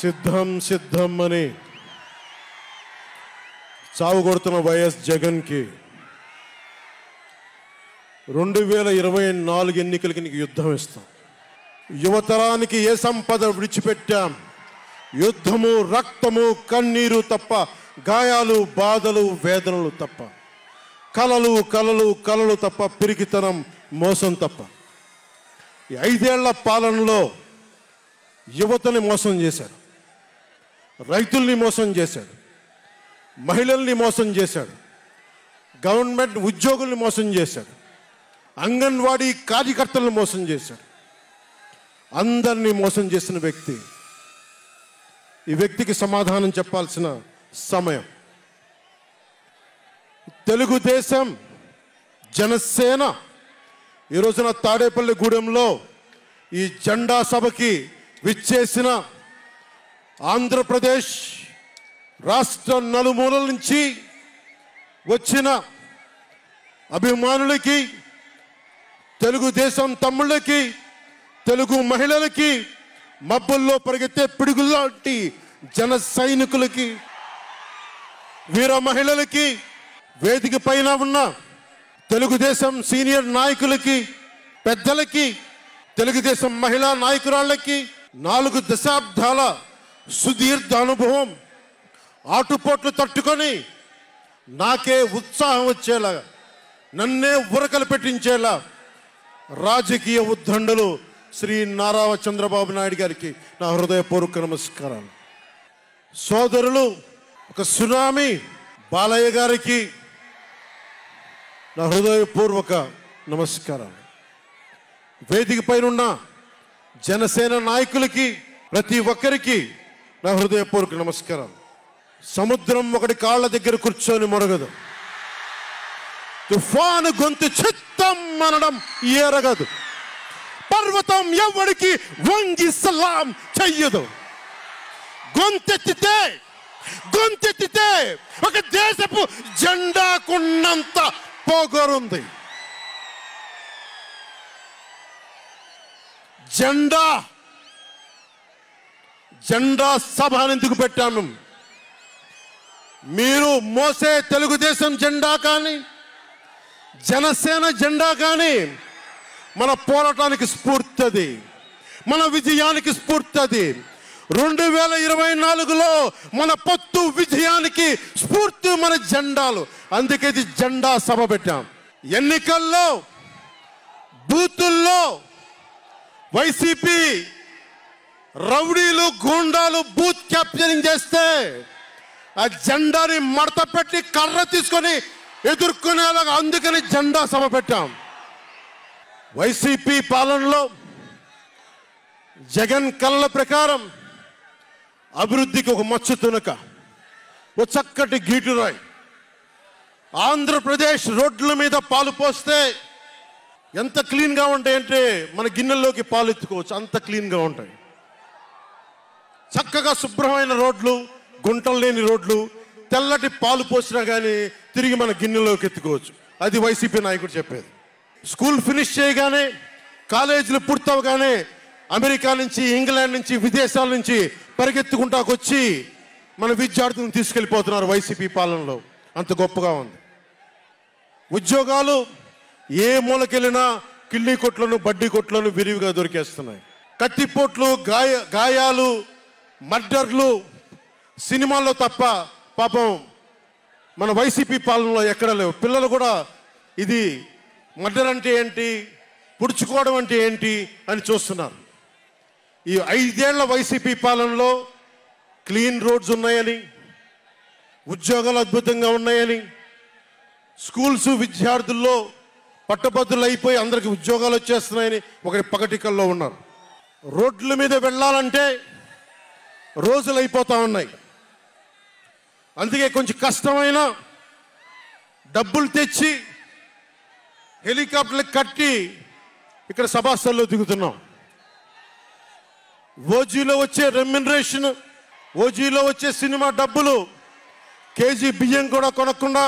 సిద్ధం సిద్ధం అని చావు కొడుతున్న వైఎస్ జగన్కి 2024 ఎన్నికలకి నీకు యుద్ధం ఇస్తాం. యువతరానికి ఏ సంపద విడిచిపెట్టాం? యుద్ధము, రక్తము, కన్నీరు తప్ప, గాయాలు, బాధలు, వేదనలు తప్ప, కలలు కలలు కలలు తప్ప, పిరికితనం, మోసం తప్ప. ఈ 5 ఏళ్ల పాలనలో యువతని మోసం చేశాడు, రైతుల్ని మోసం చేశాడు, మహిళల్ని మోసం చేశాడు, గవర్నమెంట్ ఉద్యోగుల్ని మోసం చేశాడు, అంగన్వాడీ కార్యకర్తలను మోసం చేశాడు. అందరినీ మోసం చేసిన వ్యక్తి. ఈ వ్యక్తికి సమాధానం చెప్పాల్సిన సమయం. తెలుగుదేశం, జనసేన ఈ రోజున తాడేపల్లి గూడెంలో ఈ జెండా సభకి విచ్చేసిన ఆంధ్రప్రదేశ్ రాష్ట్ర నలుమూలల నుంచి వచ్చిన అభిమానులకి, తెలుగుదేశం తమ్ముళ్ళకి, తెలుగు మహిళలకి, మబ్బుల్లో పరిగెత్తే పిడుగులాంటి జన సైనికులకి, వీర మహిళలకి, వేదిక పైన ఉన్న తెలుగుదేశం సీనియర్ నాయకులకి, పెద్దలకి, తెలుగుదేశం మహిళా నాయకురాళ్ళకి 4 దశాబ్దాల సుదీర్ఘ అనుభవం, ఆటుపోట్లు తట్టుకొని నాకే ఉత్సాహం వచ్చేలా, నన్నే ఉరకలు పెట్టించేలా రాజకీయ ఉద్దండులు శ్రీ నారా చంద్రబాబు నాయుడు గారికి నా హృదయపూర్వక నమస్కారాలు. సోదరులు ఒక సునామీ బాలయ్య గారికి నా హృదయపూర్వక నమస్కారాలు. వేదిక పైన ఉన్న జనసేన నాయకులకి, ప్రతి ఒక్కరికి నా హృదయపూర్వక నమస్కారాలు. సముద్రం ఒకటి కాళ్ళ దగ్గర కూర్చొని మొరగదు, తుఫాను గొంతు చిత్తం అనడం ఎరగదు, పర్వతం ఎవరికి వంగి సలాం చెయ్యదు. గొంతెత్తితే ఒక దేశపు జెండాకున్నంత పొగరుంది. జెండా సభ ఎందుకు పెట్టాను? మీరు మోసే తెలుగుదేశం జెండా కానీ, జనసేన జెండా కానీ మన పోరాటానికి స్ఫూర్తి, మన విజయానికి స్ఫూర్తి. 2024లో మన పొత్తు విజయానికి స్ఫూర్తి మన జెండాలు. అందుకే ఇది జెండా సభ పెట్టాం. ఎన్నికల్లో బూతుల్లో వైసీపీ రౌడీలు, గూండాలు బూత్ క్యాప్చరింగ్ చేస్తే ఆ జెండాని మడత పెట్టి కర్ర తీసుకొని ఎదుర్కొనేలాగా, అందుకని జెండా సభ పెట్టాం. వైసీపీ పాలనలో జగన్ కళ్ళ ప్రకారం అభివృద్ధికి ఒక మచ్చు తునక, ఒక చక్కటి గీటురాయి. ఆంధ్రప్రదేశ్ రోడ్ల మీద పాలు పోస్తే ఎంత క్లీన్గా ఉంటాయంటే మన గిన్నెల్లోకి పాలు ఎత్తుకోవచ్చు, అంత క్లీన్గా ఉంటాయి. చక్కగా శుభ్రమైన రోడ్లు, గుంటలు లేని రోడ్లు, తెల్లటి పాలు పోసినా కానీ తిరిగి మన గిన్నెలోకి ఎత్తుకోవచ్చు. అది వైసీపీ నాయకుడు చెప్పేది. స్కూల్ ఫినిష్ చేయగానే, కాలేజీలు పూర్తవగానే అమెరికా నుంచి, ఇంగ్లాండ్ నుంచి, విదేశాల నుంచి పరిగెత్తుకుంటాకొచ్చి మన విద్యార్థులను తీసుకెళ్ళిపోతున్నారు వైసీపీ పాలనలో. అంత గొప్పగా ఉంది. ఉద్యోగాలు ఏ మూలకెళ్ళినా కిళ్ళీ కొట్లను, బడ్డీ కొట్లను విరివిగా దొరికేస్తున్నాయి. కత్తిపోట్లు, గాయాలు, మర్డర్లు సినిమాల్లో తప్ప పాపం మన వైసీపీ పాలనలో ఎక్కడ లేవు. పిల్లలు కూడా ఇది మర్డర్ అంటే ఏంటి, పుడుచుకోవడం అంటే ఏంటి అని చూస్తున్నారు. ఈ 5 ఏళ్ల వైసీపీ పాలనలో క్లీన్ రోడ్స్ ఉన్నాయని, ఉద్యోగాలు అద్భుతంగా ఉన్నాయని, స్కూల్స్ విద్యార్థుల్లో పట్టభద్రులు అయిపోయి అందరికి ఉద్యోగాలు వచ్చేస్తున్నాయని ఒకటి పగటికల్లో ఉన్నారు. రోడ్ల మీద వెళ్ళాలంటే రోజులు అయిపోతా ఉన్నాయి. అందుకే కొంచెం కష్టమైన డబ్బులు తెచ్చి హెలికాప్టర్లు కట్టి ఇక్కడ సభాస్థల్లో దిగుతున్నాం. ఓజీలో వచ్చే రెమ్యునరేషన్, ఓజీలో వచ్చే సినిమా డబ్బులు, కేజీ బియ్యం కూడా కొనకుండా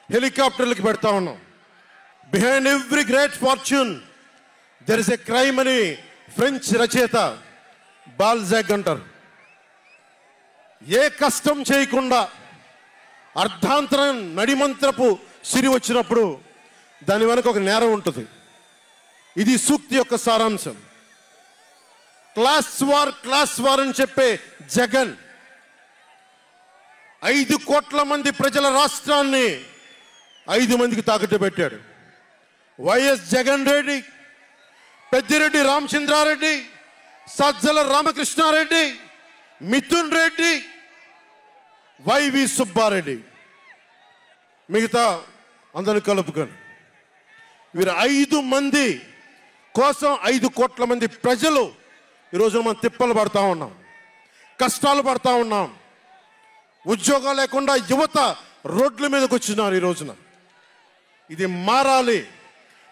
హెలికాప్టర్లకు పెడతా ఉన్నాం. Behind every great fortune there is a crime అని ఫ్రెంచ్ రచయిత బాల్జాక్ అంటారు. ఏ కష్టం చేయకుండా అర్ధాంతరం నడిమంత్రపు సిరి వచ్చినప్పుడు దాని వెనక ఒక నేరం ఉంటుంది. ఇది సూక్తి యొక్క సారాంశం. క్లాస్ వార్ అని చెప్పే జగన్ 5 కోట్ల మంది ప్రజల రాష్ట్రాన్ని 5 మందికి తాకట్టు పెట్టాడు. వైఎస్ జగన్ రెడ్డి, పెద్దిరెడ్డి రామచంద్రారెడ్డి, సజ్జల రామకృష్ణారెడ్డి, మిథున్ రెడ్డి, వైవి సుబ్బారెడ్డి, మిగతా అందరిని కలుపుకొని వీరు 5 మంది కోసం 5 కోట్ల మంది ప్రజలు ఈరోజు మనం తిప్పలు పడతా ఉన్నాం, కష్టాలు పడతా ఉన్నాం. ఉద్యోగాలు లేకుండా యువత రోడ్ల మీదకి వచ్చినారు ఈ రోజున. ఇది మారాలి.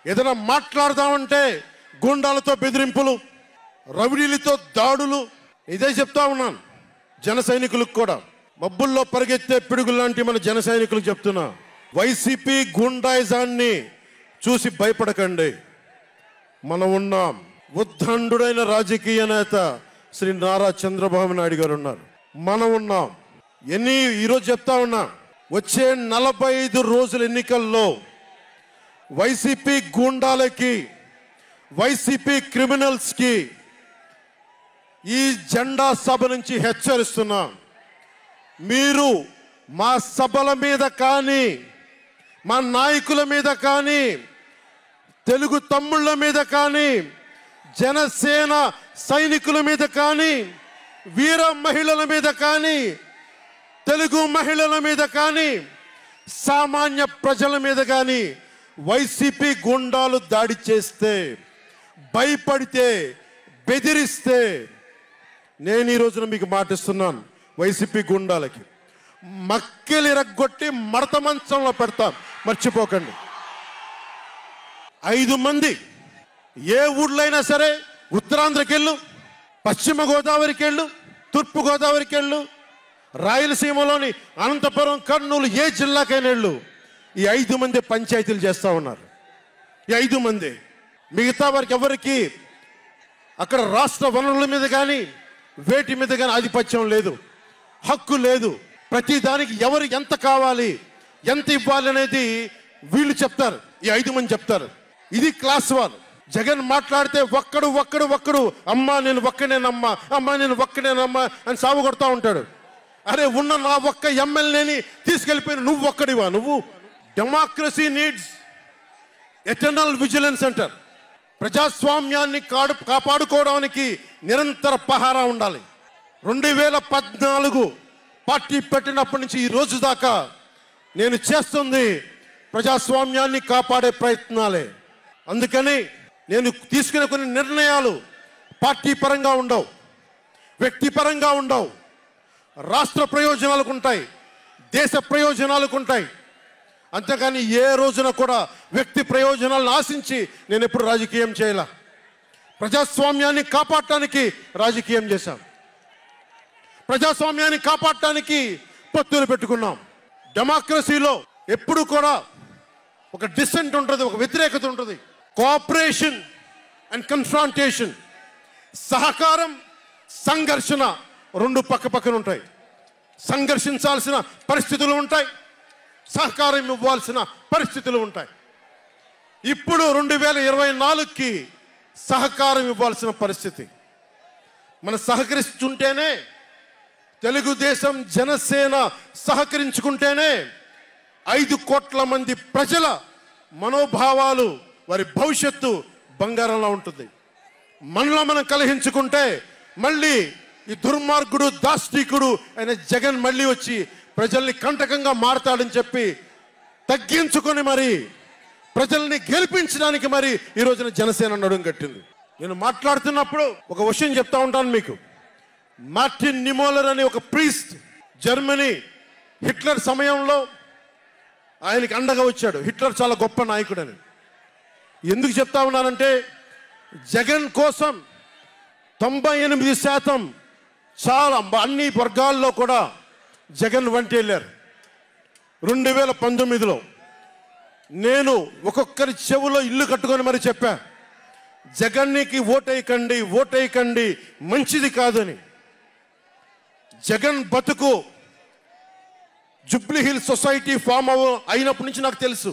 ఏదైనా మాట్లాడదామంటే గుండాలతో బెదిరింపులు, రౌడీలతో దాడులు. ఇదే చెప్తా ఉన్నాను జన సైనికులకు కూడా, మబ్బుల్లో పరిగెత్తే పిడుగులు లాంటి మన జన సైనికులకు చెప్తున్నా, వైసీపీ గుండాయిజాన్ని చూసి భయపడకండి. మనం ఉన్నాం. ఉద్దండుడైన రాజకీయ నేత శ్రీ నారా చంద్రబాబు నాయుడు గారు ఉన్నారు. మనం ఉన్నాం. ఈరోజు చెప్తా ఉన్నా, వచ్చే 45 రోజుల ఎన్నికల్లో వైసీపీ గూండాలకి, వైసీపీ క్రిమినల్స్కి ఈ జెండా సభ నుంచి హెచ్చరిస్తున్నాం. మీరు మా సభల మీద కానీ, మా నాయకుల మీద కానీ, తెలుగు తమ్ముళ్ళ మీద కానీ, జనసేన సైనికుల మీద కానీ, వీర మహిళల మీద కానీ, తెలుగు మహిళల మీద కానీ, సామాన్య ప్రజల మీద కానీ వైసీపీ గుండాలు దాడి చేస్తే, భయపడితే, బెదిరిస్తే నేను ఈ రోజున మీకు మాటిస్తున్నాను, వైసీపీ గుండాలకి మక్కెలు ఇరగ్గొట్టి మడత మంచంలో పెడతాం. మర్చిపోకండి. 5 మంది ఏ ఊళ్ళో అయినా సరే, ఉత్తరాంధ్రకి వెళ్ళు, పశ్చిమ గోదావరికి వెళ్ళు, తూర్పు గోదావరికి వెళ్ళు, రాయలసీమలోని అనంతపురం, కర్నూలు, ఏ జిల్లాకైనా వెళ్ళు, ఈ 5 మంది పంచాయతీలు చేస్తూ ఉన్నారు. ఈ 5 మంది. మిగతా వారికి ఎవరికి అక్కడ రాష్ట్ర వనరుల మీద కానీ, వేటి మీద కానీ ఆధిపత్యం లేదు, హక్కు లేదు. ప్రతి దానికి ఎవరు ఎంత కావాలి, ఎంత ఇవ్వాలి అనేది వీళ్ళు చెప్తారు. ఈ 5 మంది చెప్తారు. ఇది క్లాస్ వార్. జగన్ మాట్లాడితే ఒక్కడు అమ్మా నేను ఒక్కనేనమ్మా, అమ్మా నేను ఒక్కనేనమ్మా అని సాగు కొడతా ఉంటాడు. అరే ఉన్న నా ఒక్క ఎమ్మెల్యేని తీసుకెళ్ళిపోయిన నువ్వు ఒక్కడివా? నువ్వు. డెమోక్రసీ నీడ్స్ ఎటర్నల్ విజిలెన్స్ అంటారు. ప్రజాస్వామ్యాన్ని కాపాడుకోవడానికి నిరంతర పహారా ఉండాలి. 2014 పార్టీ పెట్టినప్పటి నుంచి ఈ రోజు దాకా నేను చేస్తుంది ప్రజాస్వామ్యాన్ని కాపాడే ప్రయత్నాలే. అందుకని నేను తీసుకునే కొన్ని నిర్ణయాలు పార్టీ పరంగా ఉండవు, వ్యక్తిపరంగా ఉండవు, రాష్ట్ర ప్రయోజనాలకు ఉంటాయి, దేశ ప్రయోజనాలకు ఉంటాయి. అంతేకాని ఏ రోజున కూడా వ్యక్తి ప్రయోజనాలను ఆశించి నేను ఎప్పుడు రాజకీయం చేయాల. ప్రజాస్వామ్యాన్ని కాపాడటానికి రాజకీయం చేశాం. ప్రజాస్వామ్యాన్ని కాపాడటానికి పొత్తులు పెట్టుకున్నాం. డెమోక్రసీలో ఎప్పుడు కూడా ఒక డిసెంట్ ఉంటుంది, ఒక వ్యతిరేకత ఉంటుంది. కోఆపరేషన్ అండ్ కన్ఫ్రాంటేషన్, సహకారం, సంఘర్షణ 2 పక్క పక్కన ఉంటాయి. సంఘర్షించాల్సిన పరిస్థితులు ఉంటాయి, సహకారం ఇవ్వాల్సిన పరిస్థితులు ఉంటాయి. ఇప్పుడు 2024కి సహకారం ఇవ్వాల్సిన పరిస్థితి. మనం సహకరిస్తుంటేనే, తెలుగుదేశం జనసేన సహకరించుకుంటేనే 5 కోట్ల మంది ప్రజల మనోభావాలు, వారి భవిష్యత్తు బంగారంలో ఉంటుంది. మనలో మనం కలహించుకుంటే మళ్ళీ ఈ దుర్మార్గుడు, దాష్టికుడు అయిన జగన్ మళ్ళీ వచ్చి ప్రజల్ని కంటకంగా మారతాడని చెప్పి తగ్గించుకొని మరి ప్రజల్ని గెలిపించడానికి మరి ఈ రోజున జనసేన నడుం కట్టింది. నేను మాట్లాడుతున్నప్పుడు ఒక విషయం చెప్తా ఉంటాను మీకు. మార్టిన్ నిమోలర్ అనే ఒక ప్రీస్ట్, జర్మనీ, హిట్లర్ సమయంలో ఆయనకి అండగా వచ్చాడు. హిట్లర్ చాలా గొప్ప నాయకుడని. ఎందుకు చెప్తా ఉన్నానంటే, జగన్ కోసం 98% చాలా అన్ని వర్గాల్లో కూడా జగన్ వంటి వెళ్ళారు. 2019లో నేను ఒక్కొక్కరి చెవులో ఇల్లు కట్టుకొని మరి చెప్పా, జగన్కి ఓటేయకండి, ఓటేయకండి, మంచిది కాదని. జగన్ బతుకు జూబ్లీ హిల్స్ సొసైటీ ఫామ్ అయినప్పటి నుంచి నాకు తెలుసు.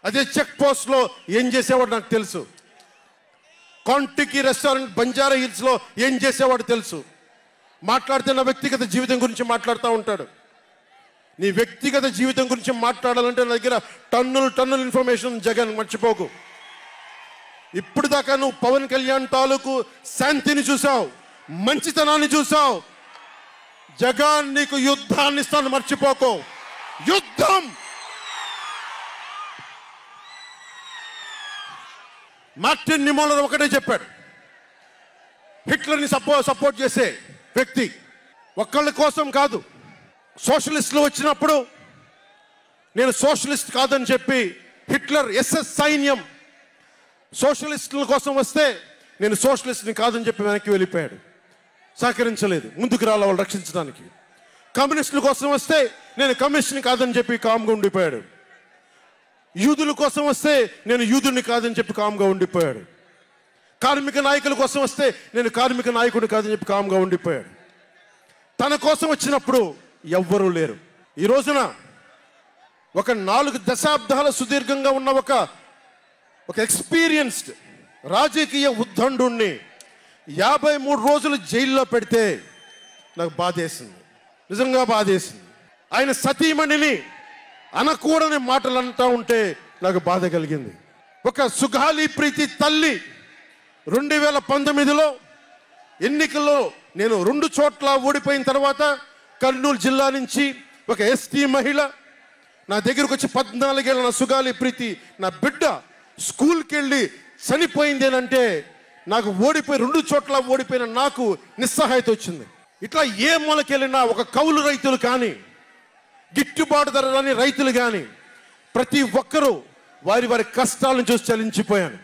అదే చెక్ పోస్ట్లో ఏం చేసేవాడు నాకు తెలుసు. కాంటికి రెస్టారెంట్ బంజారా హిల్స్లో ఏం చేసేవాడు తెలుసు. మాట్లాడితే నా వ్యక్తిగత జీవితం గురించి మాట్లాడుతూ ఉంటాడు. నీ వ్యక్తిగత జీవితం గురించి మాట్లాడాలంటే నా దగ్గర టన్నుల ఇన్ఫర్మేషన్ జగన్, మర్చిపోకు. ఇప్పుడు దాకా నువ్వు పవన్ కళ్యాణ్ తాలూకు శాంతిని చూసావు, మంచితనాన్ని చూసావు. జగన్ నీకు యుద్ధాన్ని ఇస్తాను, మర్చిపోకు. యుద్ధం. మార్టిన్ నిమోలర్ ఒకటే చెప్పాడు, హిట్లర్ని సపోర్ట్ చేసే వ్యక్తి ఒక్కళ్ళ కోసం కాదు. సోషలిస్టులు వచ్చినప్పుడు నేను సోషలిస్ట్ కాదని చెప్పి హిట్లర్ ఎస్ఎస్ సైన్యం సోషలిస్టుల కోసం వస్తే నేను సోషలిస్ట్ని కాదని చెప్పి వెనక్కి వెళ్ళిపోయాడు. సహకరించలేదు, ముందుకు రాల వాళ్ళు రక్షించడానికి. కమ్యూనిస్టుల కోసం వస్తే నేను కమ్యూనిస్ట్ని కాదని చెప్పి కామ్గా ఉండిపోయాడు. యూదుల కోసం వస్తే నేను యూదుని కాదని చెప్పి కామ్గా ఉండిపోయాడు. కార్మిక నాయకుల కోసం వస్తే నేను కార్మిక నాయకుడిని కాదని చెప్పి కామ్గా ఉండిపోయాడు. తన కోసం వచ్చినప్పుడు ఎవ్వరూ లేరు. ఈ రోజున ఒక 4 దశాబ్దాల సుదీర్ఘంగా ఉన్న ఒక ఎక్స్పీరియన్స్డ్ రాజకీయ ఉద్దండుణ్ణి 53 రోజులు జైల్లో పెడితే నాకు బాధేసింది, నిజంగా బాధేసింది. ఆయన సతీమణిని అనకూడని మాటలు అంటూ ఉంటే నాకు బాధ కలిగింది. ఒక సుగాలి ప్రీతి తల్లి 2019లో ఎన్నికల్లో నేను 2 చోట్ల ఓడిపోయిన తర్వాత కర్నూలు జిల్లా నుంచి ఒక ఎస్టీ మహిళ నా దగ్గరకు వచ్చి 14 ఏళ్ళ నా సుగాలి ప్రీతి నా బిడ్డ స్కూల్కి వెళ్ళి చనిపోయిందేనంటే నాకు 2 చోట్ల ఓడిపోయిన నాకు నిస్సహాయత వచ్చింది. ఇట్లా ఏ మూలకెళ్ళినా ఒక కౌలు రైతులు కానీ, గిట్టుబాటు ధర రాని రైతులు కానీ ప్రతి ఒక్కరూ వారి కష్టాలను చూసి చలించిపోయాను.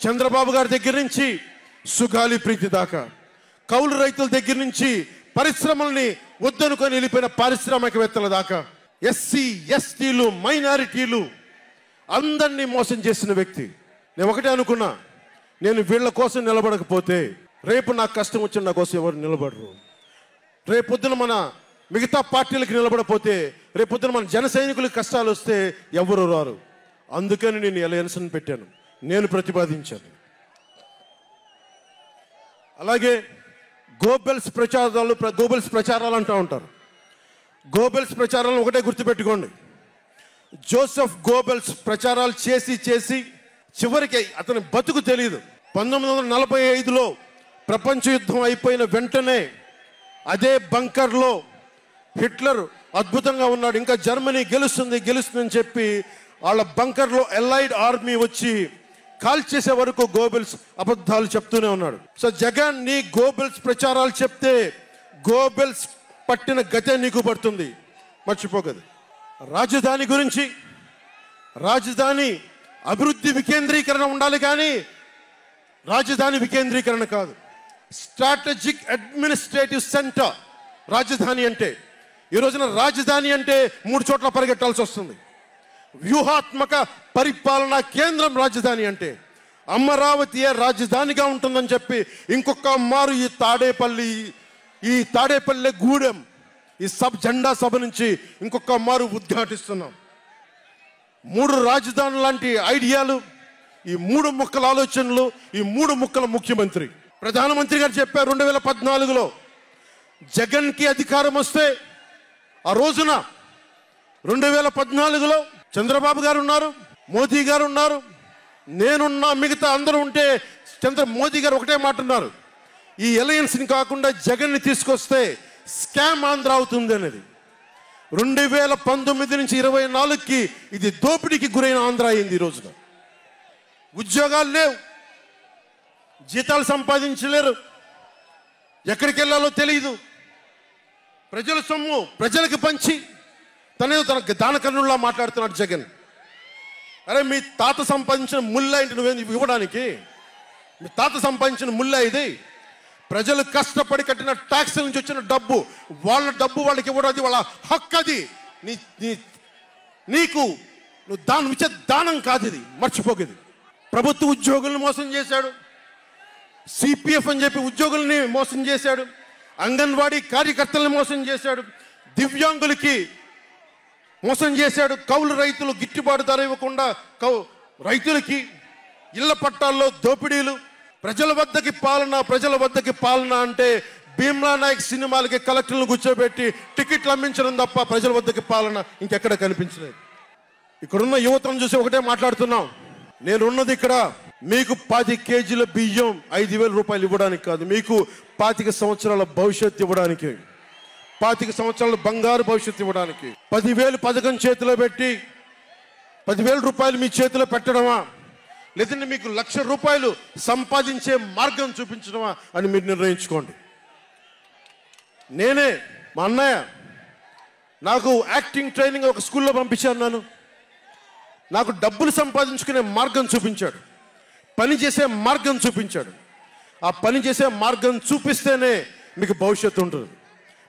చంద్రబాబు గారి దగ్గర నుంచి సుగాలి ప్రీతి దాకా, కౌలు రైతుల దగ్గర నుంచి పరిశ్రమల్ని వద్దనుకొని వెళ్ళిపోయిన పారిశ్రామికవేత్తల దాకా, ఎస్సీ ఎస్టీలు మైనారిటీలు అందరినీ మోసం చేసిన వ్యక్తి. నేను ఒకటే అనుకున్నా, నేను వీళ్ళ కోసం నిలబడకపోతే రేపు నాకు కష్టం వచ్చిన నా కోసం ఎవరు నిలబడరు. రేపొద్దున మన మిగతా పార్టీలకు నిలబడపోతే రేపొద్దున మన జన సైనికులకు కష్టాలు వస్తే ఎవరు రారు. అందుకని నేను అలయన్స్ని పెట్టాను, నేను ప్రతిపాదించాను. అలాగే గోబెల్స్ ప్రచారాలు అంటూ ఉంటారు. గోబెల్స్ ప్రచారాలను ఒకటే గుర్తుపెట్టుకోండి, జోసెఫ్ గోబెల్స్ ప్రచారాలు చేసి చివరికి అతని బతుకు తెలియదు. 1945లో ప్రపంచ యుద్ధం అయిపోయిన వెంటనే అదే బంకర్లో హిట్లర్ అద్భుతంగా ఉన్నాడు, ఇంకా జర్మనీ గెలుస్తుందని చెప్పి వాళ్ళ బంకర్లో ఎలైడ్ ఆర్మీ వచ్చి కాల్ చేసే వరకు గోబెల్స్ అబద్ధాలు చెప్తూనే ఉన్నాడు. సో జగన్ నీ గోబెల్స్ ప్రచారాలు చెప్తే గోబెల్స్ పట్టిన గతే నీకు పడుతుంది, మర్చిపోకదు. రాజధాని గురించి, రాజధాని అభివృద్ధి వికేంద్రీకరణ ఉండాలి కానీ రాజధాని వికేంద్రీకరణ కాదు. స్ట్రాటజిక్ అడ్మినిస్ట్రేటివ్ సెంటర్ రాజధాని అంటే. ఈ రోజున రాజధాని అంటే 3 చోట్ల పరిగెట్టాల్సి వస్తుంది. వ్యూహాత్మక పరిపాలనా కేంద్రం రాజధాని అంటే. అమరావతియే రాజధానిగా ఉంటుందని చెప్పి ఇంకొక మారు ఈ తాడేపల్లి గూడెం ఈ జెండా సభ నుంచి ఇంకొక మారు ఉద్ఘాటిస్తున్నాం. 3 రాజధానులు లాంటి ఐడియాలు, ఈ 3 ముక్కల ఆలోచనలు, ఈ 3 ముక్కల ముఖ్యమంత్రి. ప్రధానమంత్రి గారు చెప్పారు 2014లో జగన్కి అధికారం వస్తే, ఆ రోజున 2014లో చంద్రబాబు గారు ఉన్నారు, మోదీ గారు ఉన్నారు, నేనున్నా, మిగతా అందరూ ఉంటే మోదీ గారు ఒకటే మాట ఉన్నారు, ఈ అలయన్స్ని కాకుండా జగన్ని తీసుకొస్తే స్కామ్ ఆంధ్ర అవుతుంది అనేది. 2019 నుంచి 24కి ఇది దోపిడీకి గురైన ఆంధ్ర అయింది. ఈ రోజున ఉద్యోగాలు లేవు, జీతాలు సంపాదించలేరు, ఎక్కడికి వెళ్ళాలో తెలియదు. ప్రజల సొమ్ము ప్రజలకు పంచి తన దానకర్ణుల్లా మాట్లాడుతున్నాడు జగన్. అరే మీ తాత సంపాదించిన ముల్ల ఏంటి నువ్వేం ఇవ్వడానికి? మీ తాత సంపాదించిన ముల్ల ఇది. ప్రజలు కష్టపడి కట్టిన ట్యాక్సుల నుంచి వచ్చిన డబ్బు, వాళ్ళ డబ్బు వాళ్ళకి ఇవ్వడం, అది వాళ్ళ హక్కు. అది నీకు నువ్వు దాని ఇచ్చే దానం కాదు, ఇది మర్చిపోకేది. ప్రభుత్వ ఉద్యోగులను మోసం చేశాడు, సిపిఎఫ్ అని చెప్పి ఉద్యోగుల్ని మోసం చేశాడు, అంగన్వాడీ కార్యకర్తలను మోసం చేశాడు, దివ్యాంగులకి మోసం చేశాడు, కౌలు రైతులు గిట్టుబాటు ధర ఇవ్వకుండా రైతులకి ఇళ్ల పట్టాల్లో దోపిడీలు, ప్రజల వద్దకి పాలన అంటే భీమ్లా నాయక్ సినిమాలకి కలెక్టర్లను కూర్చోబెట్టి టికెట్లు అమ్మించడం తప్ప ప్రజల వద్దకి పాలన ఇంకెక్కడ కనిపించలేదు. ఇక్కడున్న యువతను చూసి ఒకటే మాట్లాడుతున్నాం, నేనున్నది ఇక్కడ మీకు 10 కేజీల బియ్యం 5,000 రూపాయలు ఇవ్వడానికి కాదు, మీకు 25 సంవత్సరాల భవిష్యత్తు ఇవ్వడానికి, 25 సంవత్సరాల బంగారు భవిష్యత్తు ఇవ్వడానికి. 10,000 పథకం చేతిలో పెట్టి 10,000 రూపాయలు మీ చేతిలో పెట్టడమా, లేదంటే మీకు 1,00,000 రూపాయలు సంపాదించే మార్గం చూపించడమా అని మీరు నిర్ణయించుకోండి. నేనే మా అన్నయ్య నాకు యాక్టింగ్ ట్రైనింగ్ ఒక స్కూల్లో పంపించాను. నాకు డబ్బులు సంపాదించుకునే మార్గం చూపించాడు, పని చేసే మార్గం చూపించాడు. ఆ పని చేసే మార్గం చూపిస్తేనే మీకు భవిష్యత్తు ఉంటుంది.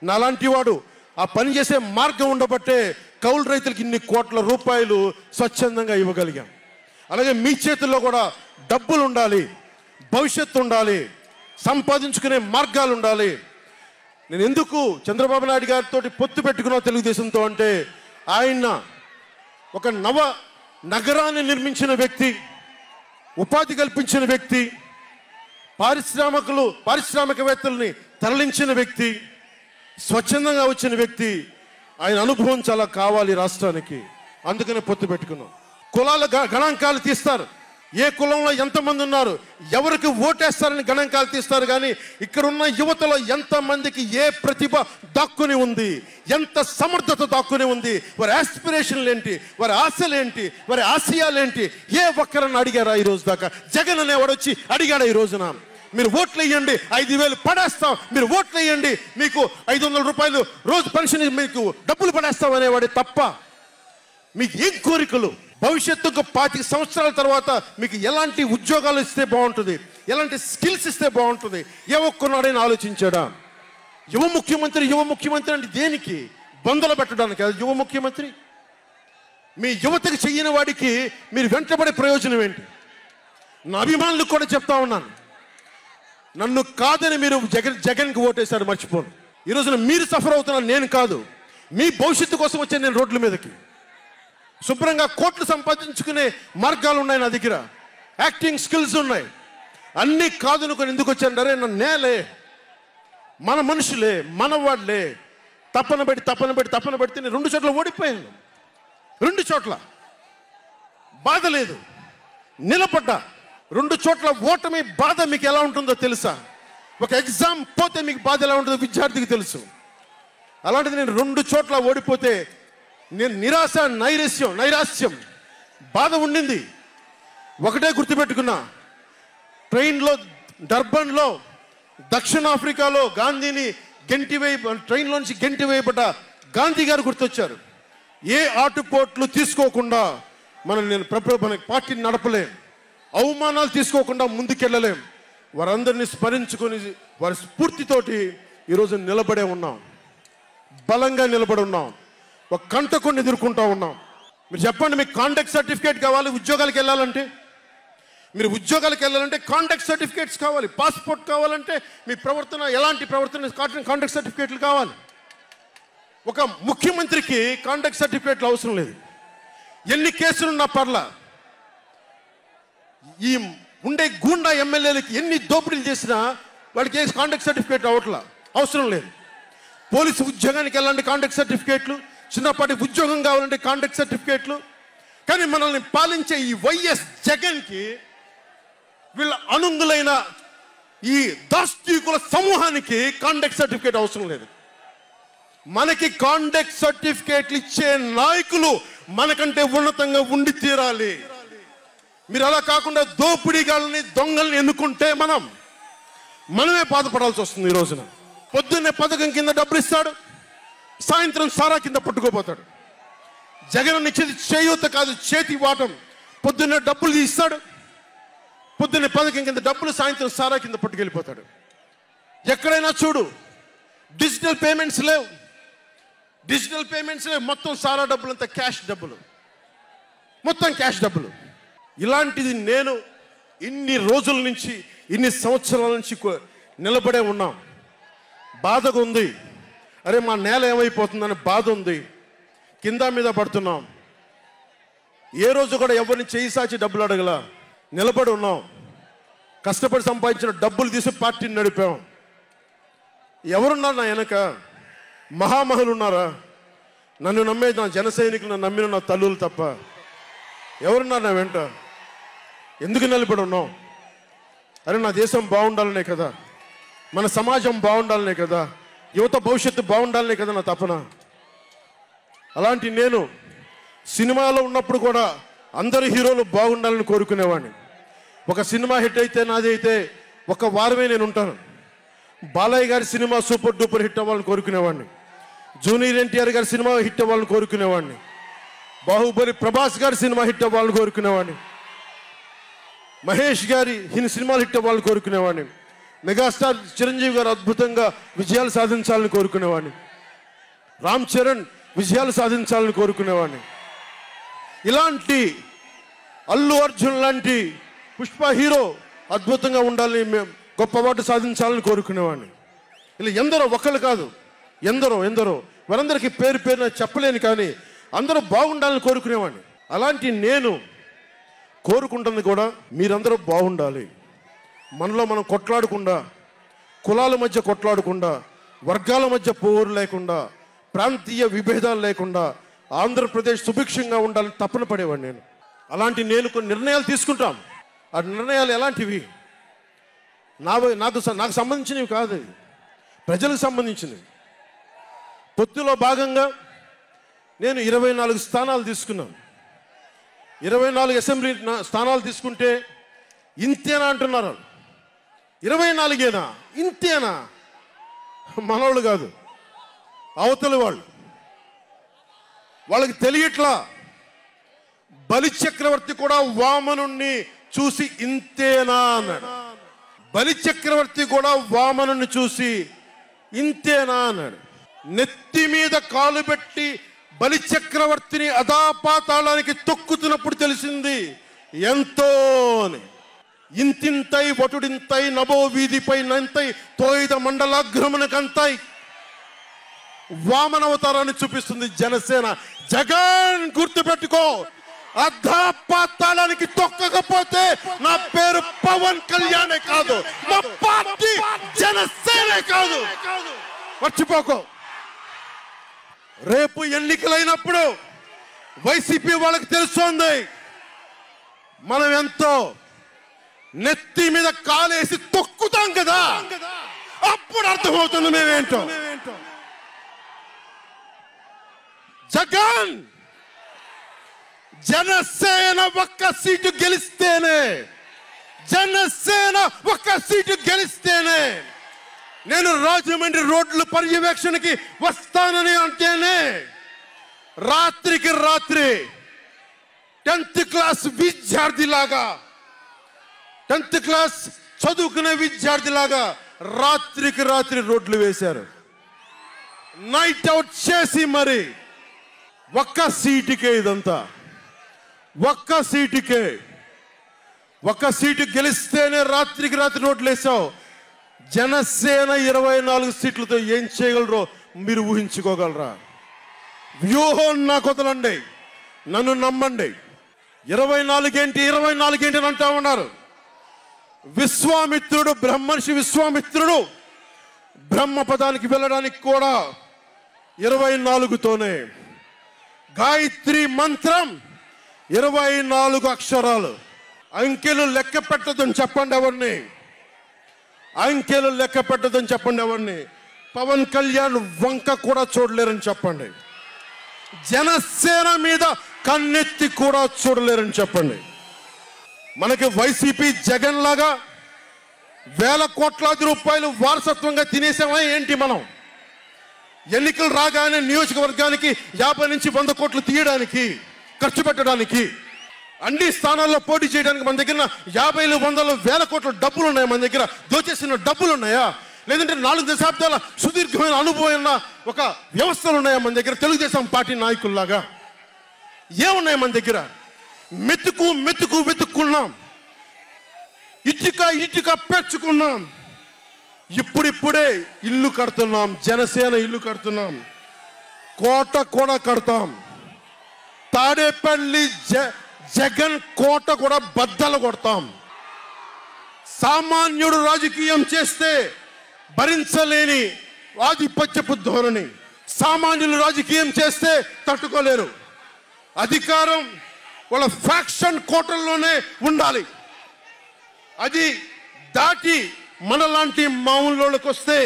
నాలాంటి వాడు ఆ పని చేసే మార్గం ఉండబట్టే కౌలు రైతులకి ఇన్ని కోట్ల రూపాయలు స్వచ్ఛందంగా ఇవ్వగలిగాం. అలాగే మీ చేతుల్లో కూడా డబ్బులు ఉండాలి, భవిష్యత్తు ఉండాలి, సంపాదించుకునే మార్గాలు ఉండాలి. నేను ఎందుకు చంద్రబాబు నాయుడు గారితో పొత్తు పెట్టుకున్నా తెలుగుదేశంతో అంటే, ఆయన ఒక నగరాన్ని నిర్మించిన వ్యక్తి, ఉపాధి కల్పించిన వ్యక్తి, పారిశ్రామికవేత్తల్ని తరలించిన వ్యక్తి, స్వచ్ఛందంగా వచ్చిన వ్యక్తి. ఆయన అనుభవం చాలా కావాలి రాష్ట్రానికి, అందుకనే పొత్తు పెట్టుకున్నాం. కులాల గణాంకాలు తీస్తారు, ఏ కులంలో ఎంతమంది ఉన్నారు, ఎవరికి ఓటేస్తారని గణాంకాలు తీస్తారు. కానీ ఇక్కడున్న యువతలో ఎంతమందికి ఏ ప్రతిభ దాక్కుని ఉంది, ఎంత సమర్థత దాక్కుని ఉంది, వారి ఆస్పిరేషన్లు ఏంటి, వారి ఆశలు ఏంటి, వారి ఆశయాలేంటి, ఏ ఒక్కరన్నా అడిగారా ఈ రోజు దాకా? జగన్ అనేవాడు వచ్చి అడిగాడా ఈ రోజున? మీరు ఓట్లు వేయండి 5,000 పడేస్తాం, మీరు ఓట్లు వేయండి మీకు 500 రూపాయలు రోజు పెన్షన్ మీకు డబ్బులు పడేస్తాం అనేవాడే తప్ప మీకు ఏం కోరికలు? భవిష్యత్తుకు 25 సంవత్సరాల తర్వాత మీకు ఎలాంటి ఉద్యోగాలు ఇస్తే బాగుంటుంది, ఎలాంటి స్కిల్స్ ఇస్తే బాగుంటుంది, ఏ ఒక్కనాడైనా ఆలోచించాడా? యువ ముఖ్యమంత్రి అంటే దేనికి? బంధులు పెట్టడానికి యువ ముఖ్యమంత్రి? మీ యువతకు చెయ్యని వాడికి మీరు వెంటబడే ప్రయోజనం ఏంటి? నా అభిమానులకు కూడా చెప్తా ఉన్నాను, నన్ను కాదని మీరు జగన్కి ఓటేశారు మర్చిపోను. ఈ రోజున మీరు సఫర్ అవుతున్నారు, నేను కాదు. మీ భవిష్యత్తు కోసం వచ్చే నేను రోడ్ల మీదకి శుభ్రంగా కోట్లు సంపాదించుకునే మార్గాలు ఉన్నాయి నా దగ్గర, యాక్టింగ్ స్కిల్స్ ఉన్నాయి. అన్నీ కాదనుకొని ఎందుకు వచ్చాను? అరే నన్ను నేలే, మన మనుషులే, మన వాళ్ళే, తప్పన పెడితే నేను 2 చోట్ల ఓడిపోయాను. 2 చోట్ల బాధ లేదు, నిలబడ్డా. 2 చోట్ల ఓటమి బాధ మీకు ఎలా ఉంటుందో తెలుసా? ఒక ఎగ్జామ్ పోతే మీకు బాధ ఎలా ఉంటుందో విద్యార్థికి తెలుసు. అలాంటిది నేను 2 చోట్ల ఓడిపోతే నేను నైరాశ్యం బాధ ఉండింది. ఒకటే గుర్తుపెట్టుకున్నా, డర్బన్లో దక్షిణాఫ్రికాలో గాంధీని ట్రైన్లోంచి గెంటి వేయబడ్డ గాంధీ గారు గుర్తొచ్చారు. ఏ ఆటుపోట్లు తీసుకోకుండా మన పార్టీని నడపలేం, అవమానాలు తీసుకోకుండా ముందుకెళ్ళలేం. వారందరినీ స్మరించుకొని వారి స్ఫూర్తితోటి ఈరోజు నిలబడే ఉన్నాం, బలంగా నిలబడి ఉన్నాం, ఒక కంటకుడిని ఎదుర్కొంటా ఉన్నాం. మీరు చెప్పండి, మీకు కాంటాక్ట్ సర్టిఫికేట్ కావాలి ఉద్యోగాలకు వెళ్ళాలంటే? మీరు ఉద్యోగాలకు వెళ్ళాలంటే కాంటాక్ట్ సర్టిఫికేట్స్ కావాలి, పాస్పోర్ట్ కావాలంటే మీ ప్రవర్తన ఎలాంటి ప్రవర్తన కాంటాక్ట్ సర్టిఫికేట్లు కావాలి. ఒక ముఖ్యమంత్రికి కాంటాక్ట్ సర్టిఫికేట్లు అవసరం లేదు. ఎన్ని కేసులున్నా పర్లా, ఈ ఉండే గూండా ఎమ్మెల్యేలకి ఎన్ని దోపిడీలు చేసినా వాడికి కాంటాక్ట్ సర్టిఫికేట్ అవసరం లేదు. పోలీసు ఉద్యోగానికి వెళ్ళాలంటే కాంటాక్ట్ సర్టిఫికేట్లు, చిన్నపాటి ఉద్యోగం కావాలంటే కాంటాక్ట్ సర్టిఫికేట్లు. కానీ మనల్ని పాలించే ఈ వైఎస్ జగన్కి, వీళ్ళ అనుంగులైన ఈ దాష్టీకుల సమూహానికి కాంటాక్ట్ సర్టిఫికేట్ అవసరం లేదు. మనకి కాంటాక్ట్ సర్టిఫికేట్లు ఇచ్చే నాయకులు మనకంటే ఉన్నతంగా ఉండి తీరాలి. మీరు అలా కాకుండా దోపిడీగాళ్ళని, దొంగల్ని ఎన్నుకుంటే మనమే బాధపడాల్సి వస్తుంది. ఈ రోజున పొద్దున్నే పథకం కింద డబ్బులు ఇస్తాడు, సాయంత్రం సారా కింద పట్టుకోపోతాడు. జగన్ ఇచ్చేది చేయూత కాదు, చేతి వాటం. పొద్దున్నే డబ్బులు ఇస్తాడు, పొద్దున్నే పథకం కింద డబ్బులు, సాయంత్రం సారా కింద పట్టుకెళ్ళిపోతాడు. ఎక్కడైనా చూడు, డిజిటల్ పేమెంట్స్ లేవు, మొత్తం సారా డబ్బులు అంతా క్యాష్ డబ్బులు, మొత్తం క్యాష్ డబ్బులు. ఇలాంటిది నేను ఇన్ని రోజుల నుంచి, ఇన్ని సంవత్సరాల నుంచి నిలబడే ఉన్నాం. బాధగా ఉంది. అరే మా నేల ఏమైపోతుందని బాధ ఉంది. కింద మీద పడుతున్నాం. ఏ రోజు కూడా ఎవరిని చేయి సాచి డబ్బులు అడగల. నిలబడి ఉన్నాం. కష్టపడి సంపాదించిన డబ్బులు తీసి పార్టీని నడిపాం. ఎవరున్నారు నా వెనక? మహామహులు ఉన్నారా? నన్ను నమ్మే నా జన సైనికులు, నన్ను నమ్మిన నా తల్లులు తప్ప ఎవరున్నారు నా వెంట? ఎందుకు నిలబడి ఉన్నాం? అరే నా దేశం బాగుండాలనే కదా, మన సమాజం బాగుండాలనే కదా, యువత భవిష్యత్తు బాగుండాలనే కదా నా తపన. అలాంటి నేను సినిమాలో ఉన్నప్పుడు కూడా అందరు హీరోలు బాగుండాలని కోరుకునేవాడిని. ఒక సినిమా హిట్ అయితే నాది అయితే ఒక వారమే నేను ఉంటాను. బాలయ్య గారి సినిమా సూపర్ డూపర్ హిట్ అవ్వాలని కోరుకునేవాడిని. జూనియర్ ఎన్టీఆర్ గారి సినిమా హిట్ అవ్వాలని కోరుకునేవాడిని. బాహుబలి ప్రభాస్ గారి సినిమా హిట్ అవ్వాలని కోరుకునేవాడిని. మహేష్ గారి సినిమాలు హిట్ అవ్వాలని కోరుకునేవాడిని. మెగాస్టార్ చిరంజీవి గారు అద్భుతంగా విజయాలు సాధించాలని కోరుకునేవాడిని. రామ్ చరణ్ విజయాలు సాధించాలని కోరుకునేవాడిని. ఇలాంటి అల్లు అర్జున్ లాంటి పుష్ప హీరో అద్భుతంగా ఉండాలని, గొప్ప అవార్డు సాధించాలని కోరుకునేవాడిని. ఇలా ఎందరో, ఒకళ్ళు కాదు, ఎందరో వారందరికీ పేరు పేరున చెప్పలేను, కానీ అందరూ బాగుండాలని కోరుకునేవాడిని. అలాంటి నేను కోరుకుంటుంది కూడా మీరందరూ బాగుండాలి. మనలో మనం కొట్లాడకుండా, కులాల మధ్య కొట్లాడకుండా, వర్గాల మధ్య పోరు లేకుండా, ప్రాంతీయ విభేదాలు లేకుండా ఆంధ్రప్రదేశ్ సుభిక్షంగా ఉండాలని తపన పడేవాడిని నేను. అలాంటి నేను కొన్ని నిర్ణయాలు తీసుకుంటాం. ఆ నిర్ణయాలు ఎలాంటివి? నాకు సంబంధించినవి కాదు, ప్రజలకు సంబంధించినవి. పొత్తులో భాగంగా నేను 24 స్థానాలు తీసుకున్నాను. 24 అసెంబ్లీ స్థానాలు తీసుకుంటే ఇంతేనా అంటున్నారు. 24ఏనా? ఇంతేనా? మనోళ్ళు కాదు, అవతలి వాళ్ళు. వాళ్ళకి తెలియట్లా. బలి చక్రవర్తి కూడా వామనుణ్ణి చూసి ఇంతేనా అన్నాడు. బలి చక్రవర్తి కూడా వామనుణ్ణి చూసి ఇంతేనా అన్నాడు. నెత్తి మీద కాలు పెట్టి బలి చక్రవర్తిని అధాపాతాళానికి తొక్కుతున్నప్పుడు తెలిసింది ఎంతో అని. ఇంతింతై వటుడింతై నభో వీధిపై నంతై తోయిద మండలాగ్రమణకంతై వామనవతారాన్ని చూపిస్తుంది జనసేన. జగన్ గుర్తుపెట్టుకో, అధాపాతాళానికి తొక్కకపోతే నా పేరు పవన్ కళ్యాణే కాదు, మా పార్టీ జనసేనే కాదు, మర్చిపోకో. రేపు ఎన్నికలైనప్పుడు వైసీపీ వాళ్ళకి తెలుస్తోంది మనం ఎంతో. నెత్తి మీద కాలేసి తొక్కుతాం కదా, అప్పుడు అర్థమవుతుంది మేమేంటో. జగన్ జనసేన ఒక్క సీటు గెలిస్తేనే, జనసేన ఒక్క సీటు గెలిస్తేనే నేను రాజమండ్రి రోడ్ల పర్యవేక్షణకి వస్తానని అంటేనే రాత్రికి రాత్రి 10th క్లాస్ విద్యార్థిలాగా, 10th క్లాస్ చదువుకునే విద్యార్థిలాగా రాత్రికి రాత్రి రోడ్లు వేశారు. నైట్ అవుట్ చేసి మరి ఒక్క సీటుకే ఇదంతా. ఒక్క సీటుకే, ఒక్క సీటు గెలిస్తేనే రాత్రికి రాత్రి రోడ్లు వేసావు. జనసేన 24 సీట్లతో ఏం చేయగలరో మీరు ఊహించుకోగలరా? వ్యూహం నాకు వదలండి, నన్ను నమ్మండి. 24 ఏంటి అని అంటా ఉన్నారు. విశ్వామిత్రుడు, బ్రహ్మర్షి విశ్వామిత్రుడు బ్రహ్మ పదానికి వెళ్ళడానికి కూడా 24తోనే. గాయత్రి మంత్రం 24 అక్షరాలు. అంకెలు లెక్క పెట్టదని చెప్పండి ఎవరిని, అంకెలు లెక్క పెట్టదని చెప్పండి ఎవరిని. పవన్ కళ్యాణ్ వంక కూడా చూడలేరని చెప్పండి. జనసేన మీద కన్నెత్తి కూడా చూడలేరని చెప్పండి. మనకి వైసీపీ జగన్ లాగా వేల కోట్లాది రూపాయలు వారసత్వంగా తినేసామా ఏంటి? మనం ఎన్నికలు రాగానే నియోజకవర్గానికి 50 నుంచి 100 కోట్లు తీయడానికి, ఖర్చు పెట్టడానికి, అన్ని స్థానాల్లో పోటీ చేయడానికి మన దగ్గర 50లు 100లు వేల కోట్ల డబ్బులు ఉన్నాయా? మన దగ్గర దోచేసిన డబ్బులు ఉన్నాయా? లేదంటే 4 దశాబ్దాల సుదీర్ఘమైన అనుభవం ఉన్న ఒక వ్యవస్థలు ఉన్నాయా మన దగ్గర? తెలుగుదేశం పార్టీ నాయకుల్లాగా ఏమున్నాయి మన దగ్గర? వెతుక్కున్నాం, ఇటుక పెంచుకున్నాం. ఇప్పుడిప్పుడే ఇల్లు కడుతున్నాం, జనసేన ఇల్లు కడుతున్నాం, కోట కూడా కడతాం. తాడేపల్లి జగన్ కోట కూడా బద్దలు కొడతాం. సామాన్యుడు రాజకీయం చేస్తే భరించలేని ఆధిపత్యపు ధోరణి, సామాన్యులు రాజకీయం చేస్తే తట్టుకోలేరు. అధికారం వాళ్ళ ఫ్యాక్షన్ కోటల్లోనే ఉండాలి. అది దాటి మనలాంటి మామూలులోకి వస్తే,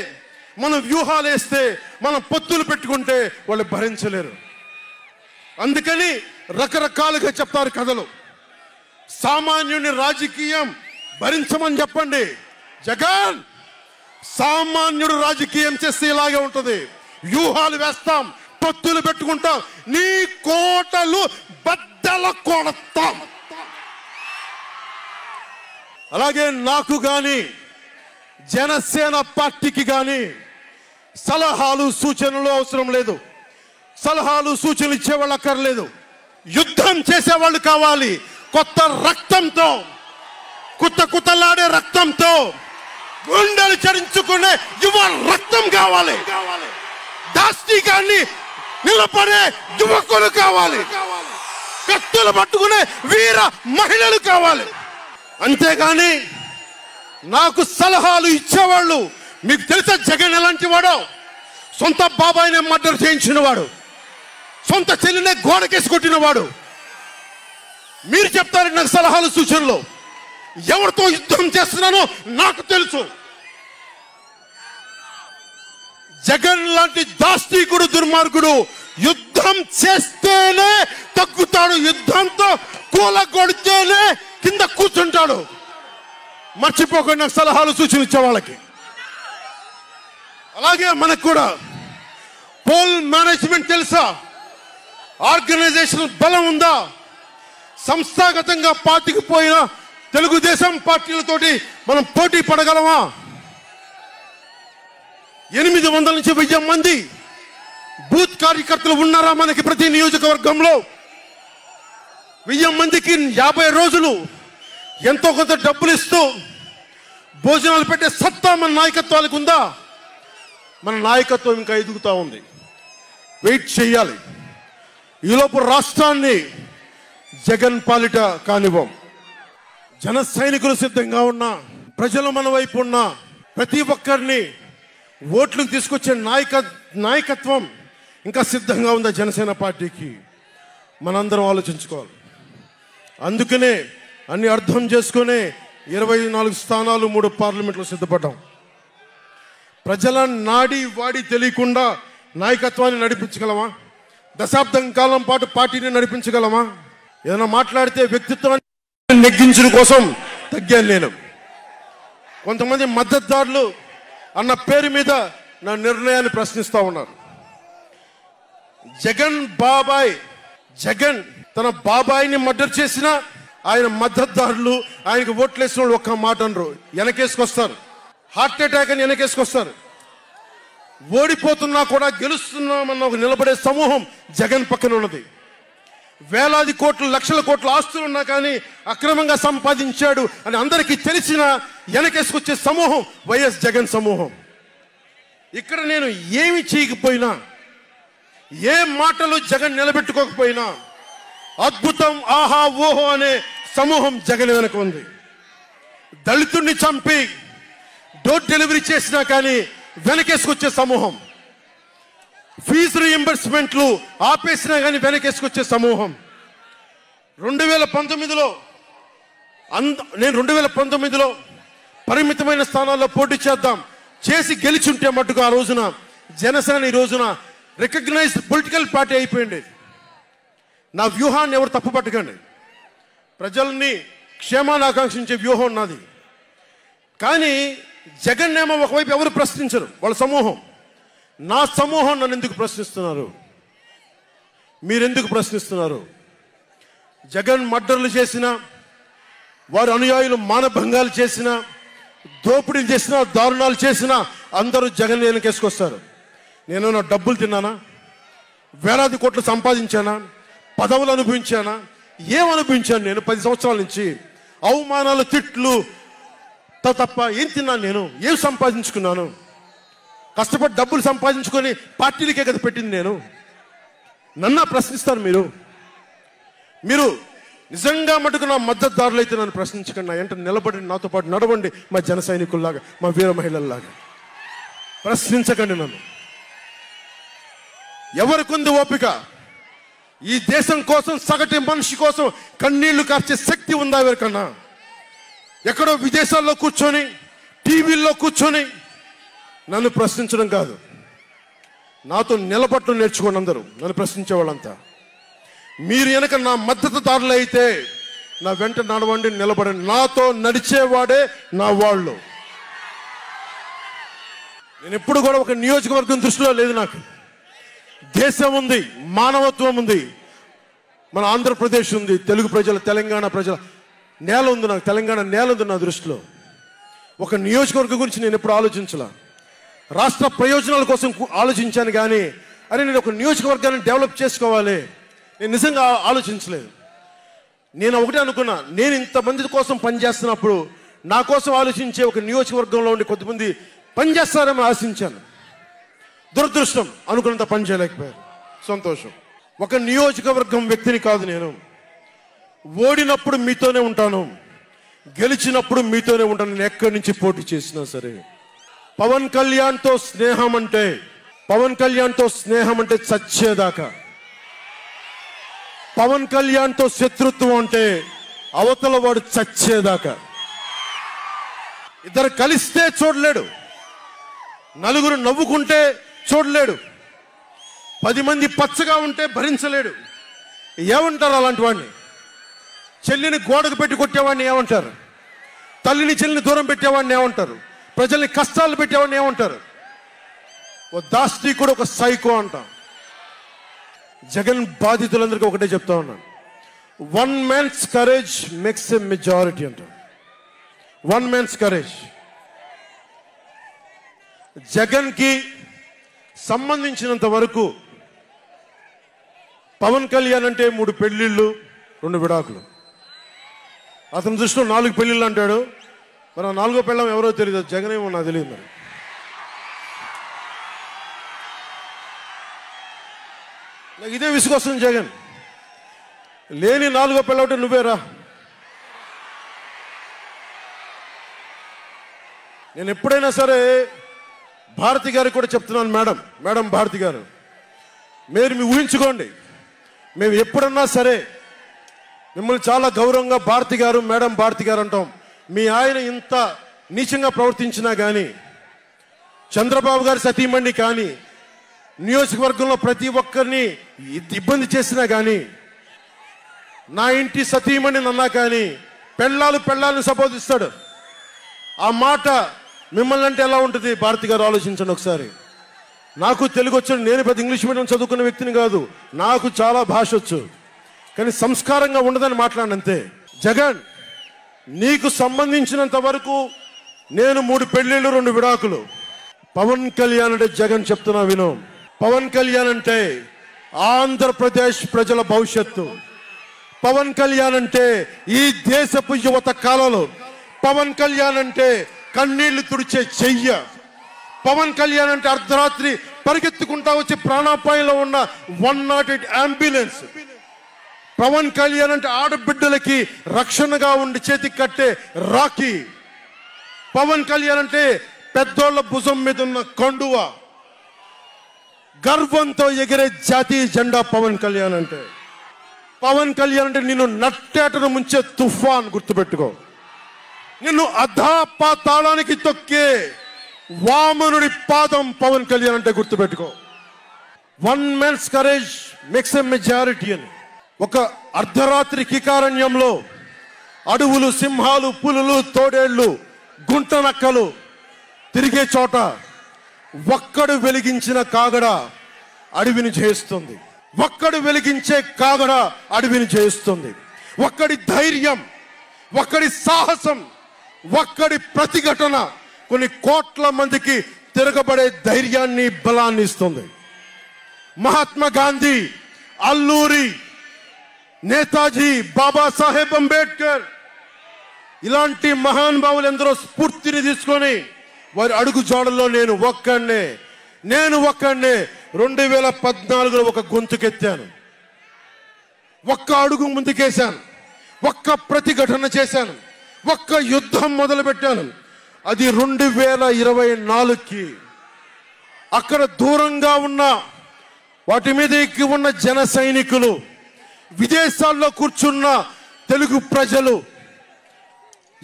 మనం వ్యూహాలు వేస్తే, మనం పొత్తులు పెట్టుకుంటే వాళ్ళు భరించలేరు. అందుకని రకరకాలుగా చెప్తారు కథలు. సామాన్యుని రాజకీయం భరించమని చెప్పండి. జగన్ సామాన్యుడు రాజకీయం చేస్తే ఇలాగే ఉంటుంది. వ్యూహాలు వేస్తాం, పొత్తులు పెట్టుకుంటాం, నీ కోటలు బద్దల కొడతాం. అలాగే నాకు కానీ జనసేన పార్టీకి కానీ సలహాలు సూచనలు అవసరం లేదు. సలహాలు సూచనలు ఇచ్చేవాళ్ళు అక్కర్లేదు. యుద్ధం చేసేవాళ్ళు కావాలి. కొత్త రక్తంతో, కుతకుతలాడే రక్తంతో, గుండెలు చరించుకునే యువ రక్తం కావాలి. దాష్టికాన్ని నిలబడే యువకులు కావాలి. కత్తులు పట్టుకునే వీర మహిళలు కావాలి. అంతేగాని నాకు సలహాలు ఇచ్చేవాళ్ళు, మీకు తెలుసా జగన్ ఎలాంటి వాడో? సొంత బాబాయిని మర్డర్ చేయించిన వాడు, సొంత చెల్లినే గోడకేసి కొట్టిన వాడు. మీరు చెప్తారు నాకు సలహాలు సూచనలు. ఎవరితో యుద్ధం చేస్తున్నానో నాకు తెలుసు. జగన్ లాంటి దాష్టీకుడు, దుర్మార్గుడు యుద్ధం చేస్తేనే తగ్గుతాడు. యుద్ధంతో కూలగొడితేనే కింద కూర్చుంటాడు. మర్చిపోకుండా నాకు సలహాలు సూచనలు ఇచ్చే వాళ్ళకి. అలాగే మనకు కూడా పోల్ మేనేజ్మెంట్ తెలుసా? ఆర్గనైజేషన్ బలం ఉందా? సంస్థాగతంగా పార్టీకి పోయిన తెలుగుదేశం పార్టీలతోటి మనం పోటీ పడగలమా? 800 నుంచి 1000 మంది బూత్ కార్యకర్తలు ఉన్నారా మనకి ప్రతి నియోజకవర్గంలో? 1000 మందికి 50 రోజులు ఎంతో కొంత డబ్బులు ఇస్తూ భోజనాలు పెట్టే సత్తా మన నాయకత్వానికి ఉందా? మన నాయకత్వం ఇంకా ఎదుగుతూ ఉంది. వెయిట్ చేయాలి. ఈలోపు రాష్ట్రాన్ని జగన్ పాలిట కానివ్వం. జన సైనికులు సిద్ధంగా ఉన్నా, ప్రజలు మన వైపు ఉన్నా, ప్రతి ఒక్కరిని ఓట్లకు తీసుకొచ్చే నాయకత్వం ఇంకా సిద్ధంగా ఉందా జనసేన పార్టీకి? మనందరం ఆలోచించుకోవాలి. అందుకనే అన్ని అర్థం చేసుకునే 24 స్థానాలు 3 పార్లమెంట్లు సిద్ధపడ్డాం. ప్రజల నాడి వాడి తెలియకుండా నాయకత్వాన్ని నడిపించగలమా? దశాబ్దం కాలం పాటు పార్టీని నడిపించగలమా? ఏదైనా మాట్లాడితే వ్యక్తిత్వాన్ని నెగ్గించడం కోసం తగ్గాను నేను. కొంతమంది మద్దతుదారులు అన్న పేరు మీద నా నిర్ణయాన్ని ప్రశ్నిస్తూ ఉన్నారు. జగన్ తన బాబాయిని మర్డర్ చేసిన ఆయన మద్దతుదారులు, ఆయనకు ఓట్లేసిన వాళ్ళు ఒక్క మాట అనరు, వెనకేసుకొస్తారు. హార్ట్ అటాక్ అని వెనకేసుకొస్తారు. ఓడిపోతున్నా కూడా గెలుస్తున్నామన్న ఒక నిలబడే సమూహం జగన్ పక్కన ఉన్నది. వేలాది కోట్లు, లక్షల కోట్ల ఆస్తులు ఉన్నా కానీ అక్రమంగా సంపాదించాడు అని అందరికీ తెలిసిన వెనకేసుకొచ్చే సమూహం వైఎస్ జగన్ సమూహం. ఇక్కడ నేను ఏమి చేయకపోయినా, ఏ మాటలు జగన్ నిలబెట్టుకోకపోయినా అద్భుతం, ఆహా ఓహో అనే సమూహం జగన్ వెనక ఉంది. దళితుడిని చంపి డోర్ డెలివరీ చేసినా కానీ వెనకేసుకొచ్చే సమూహం, ఫీజు రీఎంబర్స్మెంట్లు ఆపేసినా కానీ వెనకేసుకొచ్చే సమూహం. 2019లో నేను 2019లో పరిమితమైన స్థానాల్లో పోటీ చేసి గెలిచుంటే మట్టుకు ఆ రోజున జనసేన ఈ రోజున రికగ్నైజ్డ్ పొలిటికల్ పార్టీ అయిపోయింది. నా వ్యూహాన్ని ఎవరు తప్పు పట్టకండి. ప్రజల్ని క్షేమాన్ని ఆకాంక్షించే వ్యూహం నాది. కానీ జగన్ ఏమో ఒకవైపు ఎవరు ప్రశ్నించరు, వాళ్ళ సమూహం. నా సమూహం నన్ను ఎందుకు ప్రశ్నిస్తున్నారు? మీరెందుకు ప్రశ్నిస్తున్నారు? జగన్ మర్డర్లు చేసిన, వారి అనుయాయులు మానభంగాలు చేసిన, దోపిడీలు చేసిన, దారుణాలు చేసిన అందరూ జగన్ వెనకేసుకొస్తారు. నేను నా డబ్బులు తిన్నానా? వేలాది కోట్లు సంపాదించానా? పదవులు అనుభవించానా? ఏం అనుభవించాను నేను 10 సంవత్సరాల నుంచి? అవమానాలు, తిట్లు, తప్ప ఏం తిన్నాను నేను? ఏం సంపాదించుకున్నాను? కష్టపడి డబ్బులు సంపాదించుకొని పార్టీలకే కదా పెట్టింది నేను. నన్ను ప్రశ్నిస్తారు మీరు నిజంగా మటుకు నా మద్దతుదారులు అయితే నన్ను ప్రశ్నించకండి. నా వెంట నిలబడి నాతో పాటు నడవండి, మా జన సైనికుల్లాగా, మా వీర మహిళల్లాగా. ప్రశ్నించకండి నన్ను. ఎవరికుంది ఓపిక? ఈ దేశం కోసం, సగటు మనిషి కోసం కన్నీళ్లు కార్చే శక్తి ఉందా ఎవరికన్నా? ఎక్కడో విదేశాల్లో కూర్చొని, టీవీల్లో కూర్చొని నన్ను ప్రశ్నించడం కాదు, నాతో నిలబడటం నేర్చుకోండి అందరూ, నన్ను ప్రశ్నించే వాళ్ళంతా. మీరు వెనక నా మద్దతుదారులు అయితే నా వెంట నడవండి, నిలబడండి. నాతో నడిచేవాడే నా వాళ్ళు. నేను ఎప్పుడు కూడా ఒక నియోజకవర్గం దృష్టిలో లేదు. నాకు దేశం ఉంది, మానవత్వం ఉంది, మన ఆంధ్రప్రదేశ్ ఉంది, తెలుగు ప్రజల, తెలంగాణ ప్రజల నేల ఉంది. నాకు తెలంగాణ నేల ఉంది నా దృష్టిలో. ఒక నియోజకవర్గం గురించి నేను ఎప్పుడు ఆలోచించలా. రాష్ట్ర ప్రయోజనాల కోసం ఆలోచించాను కానీ అరే నేను ఒక నియోజకవర్గాన్ని డెవలప్ చేసుకోవాలి నేను నిజంగా ఆలోచించలేదు. నేను ఒకటే అనుకున్నా, నేను ఇంతమంది కోసం పనిచేస్తున్నప్పుడు నా కోసం ఆలోచించే ఒక నియోజకవర్గంలో ఉండి కొద్దిమంది పనిచేస్తారని ఆశించాను. దురదృష్టం, అనుకున్నంత పని చేయలేకపోయారు. సంతోషం. ఒక నియోజకవర్గం వ్యక్తిని కాదు నేను. ఓడినప్పుడు మీతోనే ఉంటాను, గెలిచినప్పుడు మీతోనే ఉంటాను. నేను ఎక్కడి నుంచి పోటీ చేసినా సరే. పవన్ కళ్యాణ్తో స్నేహం అంటే చచ్చేదాకా. పవన్ కళ్యాణ్తో శత్రుత్వం అంటే అవతల వాడు చచ్చేదాకా. ఇద్దరు కలిస్తే చూడలేడు, నలుగురు నవ్వుకుంటే చూడలేడు, 10 మంది పచ్చగా ఉంటే భరించలేడు. ఏమంటారు అలాంటి వాడిని? చెల్లిని గోడకు పెట్టి కొట్టేవాడిని ఏమంటారు? తల్లిని చెల్లిని దూరం పెట్టేవాడిని ఏమంటారు? ప్రజల్ని కష్టాలు పెట్టేవాడిని ఏమంటారు? ఓ దాష్టికుడు, ఒక సైకో అంటాం. జగన్ బాధితులందరికీ ఒకటే చెప్తా ఉన్నాను, 1 man's courage makes a majority అంటాం. 1 man's courage. జగన్కి సంబంధించినంత వరకు పవన్ కళ్యాణ్ అంటే 3 పెళ్లిళ్ళు 2 విడాకులు. అతని దృష్టిలో 4 పెళ్లిళ్ళు అంటాడు. మరి 4వ పెళ్ళం ఎవరో తెలియదు, జగన్ ఏమో నాకు తెలియదు. మరి నాకు ఇదే విసుగొస్తుంది. జగన్ లేని 4వ పెళ్ళం అంటే నువ్వేరా. నేను ఎప్పుడైనా సరే భారతి గారికి కూడా చెప్తున్నాను, మేడం భారతి గారు, మీరు ఊహించుకోండి, మేము ఎప్పుడన్నా సరే మిమ్మల్ని చాలా గౌరవంగా భారతి గారు, మేడం భారతి గారు అంటాం. మీ ఆయన ఇంత నీచంగా ప్రవర్తించినా కానీ, చంద్రబాబు గారి సతీమణి కానీ, నియోజకవర్గంలో ప్రతి ఒక్కరిని ఇబ్బంది చేసినా కానీ, నా ఇంటి సతీమణి అన్నా కానీ పెళ్ళాలను సంబోధిస్తాడు. ఆ మాట మిమ్మల్ని అంటే ఎలా ఉంటుంది? భారతి గారు ఆలోచించండి ఒకసారి. నాకు తెలుగు వచ్చు, నేను పెద్ద ఇంగ్లీష్ మీడియం చదువుకున్న వ్యక్తిని కాదు, నాకు చాలా భాష వచ్చు, కానీ సంస్కారంగా ఉండదని మాట్లాడినంతే. జగన్, నీకు సంబంధించినంత వరకు నేను 3 పెళ్లిళ్ళు 2 విడాకులు. పవన్ కళ్యాణ్ అంటే జగన్ చెప్తున్నా విను, పవన్ కళ్యాణ్ అంటే ఆంధ్రప్రదేశ్ ప్రజల భవిష్యత్తు. పవన్ కళ్యాణ్ అంటే ఈ దేశపు యువత కాలంలో. పవన్ కళ్యాణ్ అంటే కన్నీళ్లు తుడిచే చెయ్య. పవన్ కళ్యాణ్ అంటే అర్ధరాత్రి పరిగెత్తుకుంటా వచ్చి ప్రాణాపాయంలో ఉన్న 108 అంబులెన్స్. పవన్ కళ్యాణ్ అంటే ఆడబిడ్డలకి రక్షణగా ఉండి చేతికి కట్టే రాఖీ. పవన్ కళ్యాణ్ అంటే పెద్దోళ్ల భుజం మీద ఉన్న కండువ, గర్వంతో ఎగిరే జాతీయ జెండా. పవన్ కళ్యాణ్ అంటే నిన్ను నట్టేటను ముంచే తుఫాన్, గుర్తుపెట్టుకో. నిన్ను అధాపాతాళానికి తొక్కే వామనుడి పాదం పవన్ కళ్యాణ్ అంటే గుర్తుపెట్టుకో. 1 man's courage makes a majority అని. ఒక అర్ధరాత్రి కికారణ్యంలో అడవులు, సింహాలు, పులులు, తోడేళ్లు, గుంటనక్కలు తిరిగే చోట ఒక్కడు వెలిగించిన కాగడ అడవిని జయిస్తుంది. ఒక్కడు వెలిగించే కాగడ అడవిని జయిస్తుంది. ఒక్కడి ధైర్యం, ఒక్కడి సాహసం, ఒక్కడి ప్రతిఘటన కొన్ని కోట్ల మందికి తిరగబడే ధైర్యాన్ని, బలాన్ని ఇస్తుంది. మహాత్మా గాంధీ, అల్లూరి, నేతాజీ, బాబాసాహెబ్ అంబేద్కర్, ఇలాంటి మహానుభావులు ఎందరో స్ఫూర్తిని తీసుకొని వారి అడుగు జాడల్లో నేను ఒక్కడినే 2014లో ఒక గొంతుకెత్తాను, ఒక్క అడుగు ముందుకేశాను, ఒక్క ప్రతిఘటన చేశాను, ఒక్క యుద్ధం మొదలుపెట్టాను. అది 2024కి. అక్కడ దూరంగా ఉన్న వాటి మీద ఎక్కి ఉన్న జన సైనికులు, విదేశాల్లో కూర్చున్న తెలుగు ప్రజలు,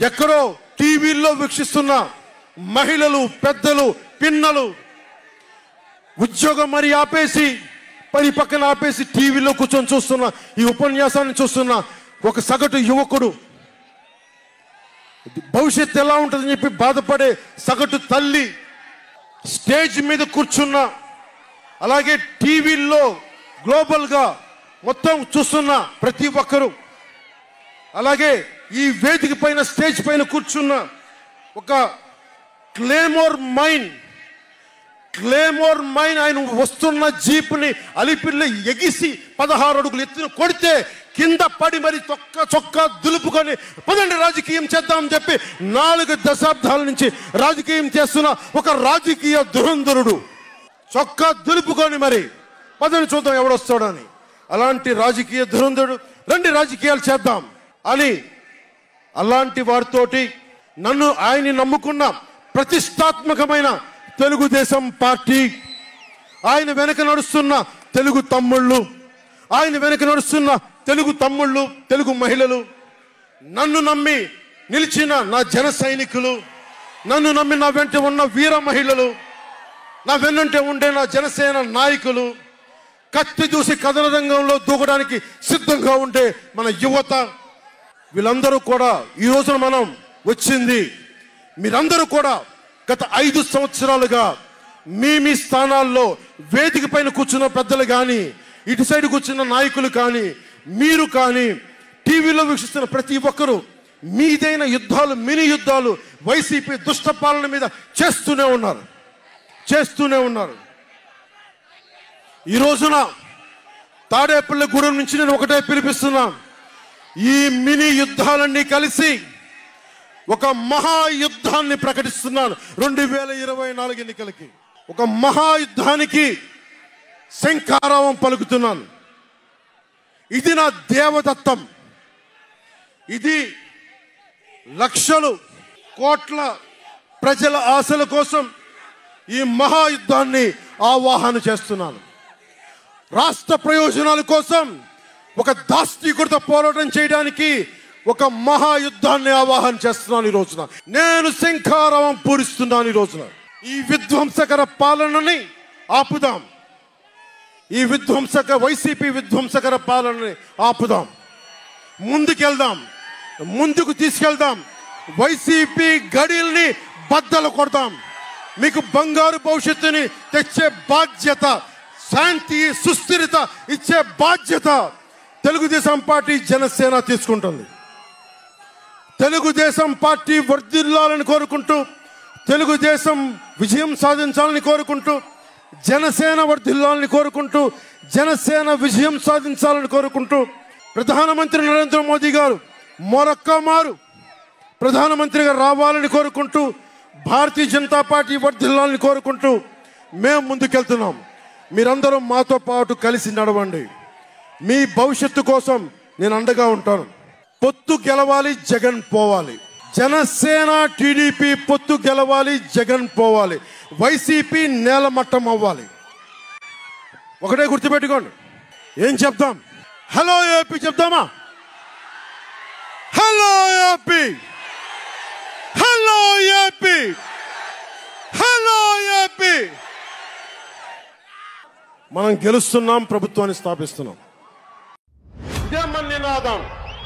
ఎక్కడో టీవీల్లో వీక్షిస్తున్న మహిళలు, పెద్దలు, పిన్నలు, ఉద్యోగం మరి ఆపేసి పని పక్కన ఆపేసి టీవీలో కూర్చొని చూస్తున్న ఈ ఉపన్యాసాన్ని చూస్తున్న ఒక సగటు యువకుడు, భవిష్యత్తు ఎలా ఉంటుందని చెప్పి బాధపడే సగటు తల్లి, స్టేజ్ మీద కూర్చున్న, అలాగే టీవీల్లో గ్లోబల్గా మొత్తం చూస్తున్న ప్రతి ఒక్కరు, అలాగే ఈ వేదిక పైన స్టేజ్ పైన కూర్చున్న ఒక క్లేమోర్ మైన్ ఆయన వస్తున్న జీప్ని అలిపిల్లి ఎగిసి 16 అడుగులు ఎత్తున కొడితే కింద పడి మరి చొక్కా దులుపుకొని పదండి రాజకీయం చేద్దామని చెప్పి 4 దశాబ్దాల నుంచి రాజకీయం చేస్తున్న ఒక రాజకీయ దురంధరుడు చొక్కా దులుపుకొని మరి పదని చూద్దాం ఎవడొస్తాడని, అలాంటి రాజకీయ దురంధరుడు రండి రాజకీయాలు చేద్దాం అని అలాంటి వారితోటి ఆయన్ని నమ్ముకున్న ప్రతిష్టాత్మకమైన తెలుగుదేశం పార్టీ, ఆయన వెనక నడుస్తున్న తెలుగు తమ్ముళ్ళు, తెలుగు మహిళలు, నన్ను నమ్మి నిలిచిన నా జన సైనికులు, నన్ను నమ్మి నా వెంట ఉన్న వీర మహిళలు, నా వెన్నంటే ఉండే నా జనసేన నాయకులు, కత్తి దూసి కథన రంగంలో దూకడానికి సిద్ధంగా ఉండే మన యువత, వీళ్ళందరూ కూడా ఈ రోజున మనం వచ్చింది. మీరందరూ కూడా గత 5 సంవత్సరాలుగా మీ స్థానాల్లో వేదిక పైన కూర్చున్న పెద్దలు కానీ, ఇటు సైడ్ కూర్చున్న నాయకులు కానీ, మీరు కానీ, టీవీలో వీక్షిస్తున్న ప్రతి ఒక్కరూ మీదైన యుద్ధాలు, మినీ యుద్ధాలు వైసీపీ దుష్ట పాలన మీద చేస్తూనే ఉన్నారు. ఈ రోజున తాడేపల్లిగూడెం నుంచి నేను ఒకటే పిలిపిస్తున్నా, ఈ మినీ యుద్ధాలన్నీ కలిసి ఒక మహాయుద్ధాన్ని ప్రకటిస్తున్నాను. 2024 ఎన్నికలకి ఒక మహాయుద్ధానికి శంఖారావం పలుకుతున్నాను. ఇది నా దేవదత్తం. ఇది లక్షలు కోట్ల ప్రజల ఆశల కోసం ఈ మహాయుద్ధాన్ని ఆవాహన చేస్తున్నాను. రాష్ట్ర ప్రయోజనాల కోసం ఒక దాష్టీకుడితో పోరాటం చేయడానికి ఒక మహాయుద్ధాన్ని ఆవాహన చేస్తున్నాను. ఈ రోజున నేను శంఖారావం పూరిస్తున్నాను. ఈ రోజున ఈ విధ్వంసకర పాలనని ఆపుదాం. ఈ వైసీపీ విధ్వంసకర పాలనని ఆపుదాం. ముందుకు తీసుకెళ్దాం. వైసీపీ గడిల్ని బద్దలు కొడదాం. మీకు బంగారు భవిష్యత్తుని తెచ్చే బాధ్యత, శాంతి సుస్థిరత ఇచ్చే బాధ్యత తెలుగుదేశం పార్టీ, జనసేన తీసుకుంటుంది. తెలుగుదేశం పార్టీ వర్ధిల్లాలని కోరుకుంటూ, తెలుగుదేశం విజయం సాధించాలని కోరుకుంటూ, జనసేన వర్ధిల్లాలని కోరుకుంటూ, జనసేన విజయం సాధించాలని కోరుకుంటూ, ప్రధానమంత్రి నరేంద్ర మోదీ గారు మరొక్క మారు ప్రధానమంత్రిగా రావాలని కోరుకుంటూ, భారతీయ జనతా పార్టీ వర్ధిల్లాలని కోరుకుంటూ మేము ముందుకెళ్తున్నాం. మీరందరూ మాతో పాటు కలిసి నడవండి. మీ భవిష్యత్తు కోసం నేను అండగా ఉంటాను. పొత్తు గెలవాలి, జగన్ పోవాలి. జనసేన టీడీపీ పొత్తు గెలవాలి, జగన్ పోవాలి. వైసీపీ నేలమట్టం అవ్వాలి. ఒకటే గుర్తుపెట్టుకోండి. ఏం చెప్తాం? హలో ఏపీ చెప్తామా? Hello AP, hello AP, hello AP. మనం గెలుస్తున్నాం, ప్రభుత్వాన్ని స్థాపిస్తున్నాం. ఇదే మన నినాదం,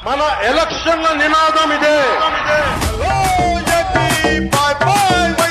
మన ఎలక్షన్ల నినాదం ఇదే. Hello AP, by by.